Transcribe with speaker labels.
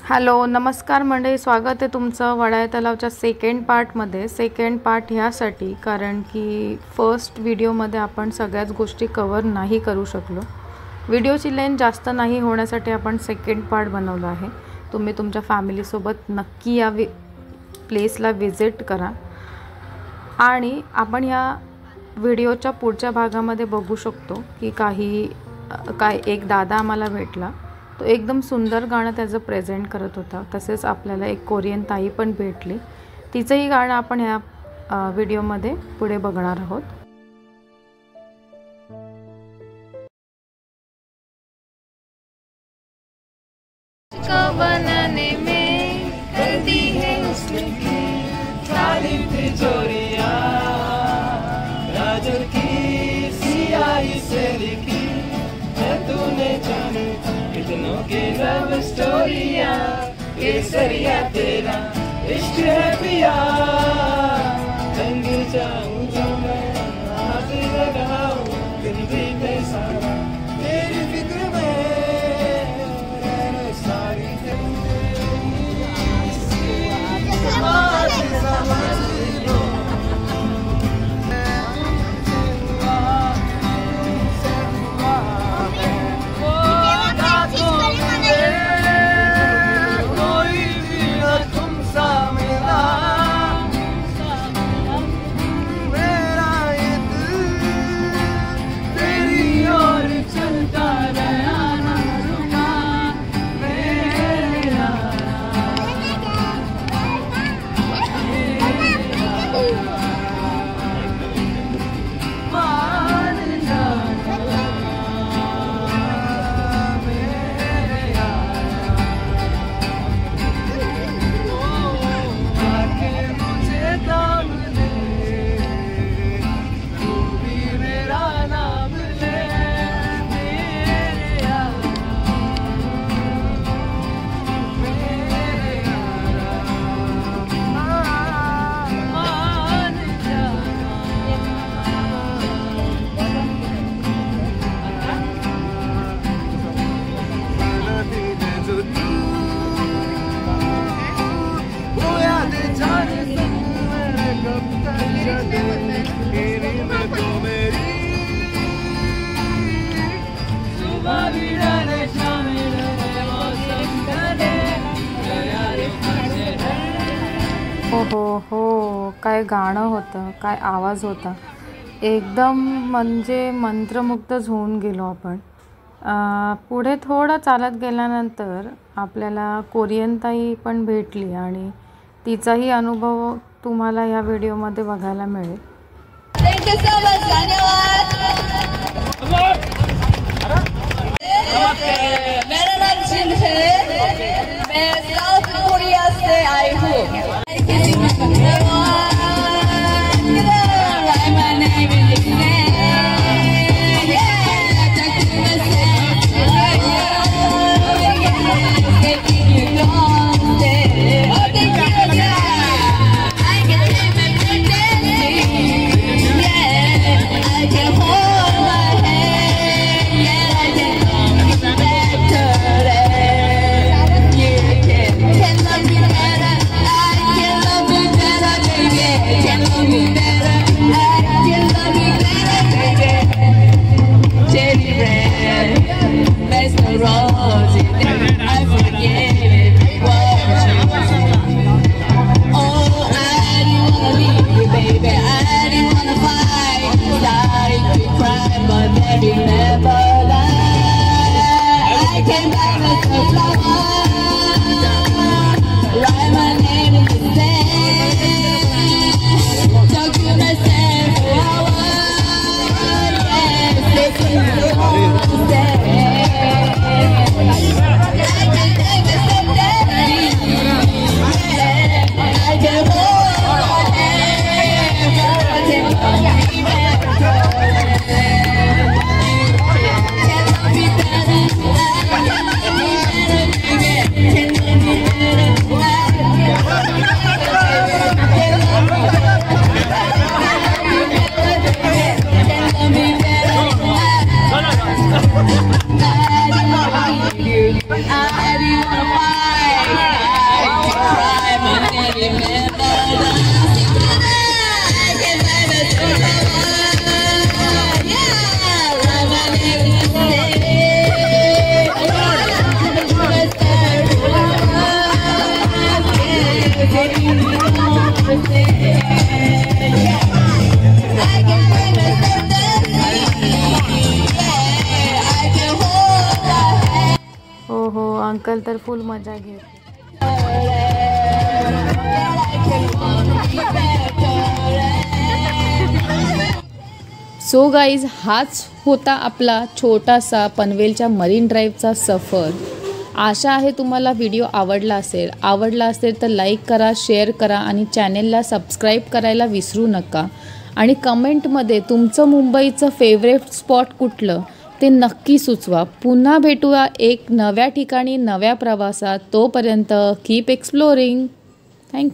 Speaker 1: Hello नमस्कार मंडळी, स्वागत आहे तुमचं वडाळे तलावच्या सेकंड पार्टमध्ये। सेकंड पार्ट ह्यासाठी कारण की फर्स्ट व्हिडिओमध्ये आपण सगळ्याच गोष्टी कव्हर नाही करू शकलो। व्हिडिओची लेंथ जास्त नाही होण्यासाठी आपण सेकंड पार्ट बनवला आहे। तुम्ही तुमच्या फॅमिलीसोबत नक्की या प्लेसला व्हिजिट करा। आणि आपण ह्या व्हिडिओच्या पुढच्या भागामध्ये बघू शकतो की काय एक दादा आम्हाला भेटला। तो एकदम सुंदर गाणं त्याचं प्रेझेंट करत होता। तसेच आपल्याला एक कोरियन ताई पण भेटली, तिचंही गाणं आपण ह्या व्हिडिओमध्ये पुढे बघणार आहोत।
Speaker 2: बनाने में कर दी है उसने तालीम तिजोरिया राजर की सियाही से लिखी है तूने जाने इतनों के लव स्टोरिया केसरिया तेरा इश्क है पिया रंग जाऊं जो मैं हाथ लगाऊं दिन भी मैं सारा तेरी फिक्र में रहने सारी
Speaker 1: हो काय गाणं होतं, काय आवाज होता। एकदम म्हणजे मंत्रमुग्ध होऊन गेलो आपण। पुढे थोडं चालत गेल्यानंतर आपल्याला कोरियन ताई पण भेटली आणि तिचाही अनुभव तुम्हाला या व्हिडिओमध्ये बघायला मिळेल।
Speaker 2: थँक्यू सो मच, धन्यवाद। मेरा नाम जिन है, मैं साउथ कोरिया से आई हूँ।
Speaker 1: अंकल तर फुल मजा घेत.
Speaker 3: सो गाईज, हाच होता आपला छोटासा पनवेलच्या मरीन ड्राईव्हचा सफर. आशा आहे तुम्हाला व्हिडिओ आवडला असेल तर लाईक करा, शेअर करा आणि चॅनेलला सबस्क्राईब करायला विसरू नका. आणि कमेंटमध्ये तुमचं मुंबईचं फेवरेट स्पॉट कुठलं ते नक्की सुचवा. पुन्हा भेटूया एक नव्या ठिकाणी नव्या प्रवासात. तोपर्यंत कीप एक्सप्लोरिंग. थँक्यू.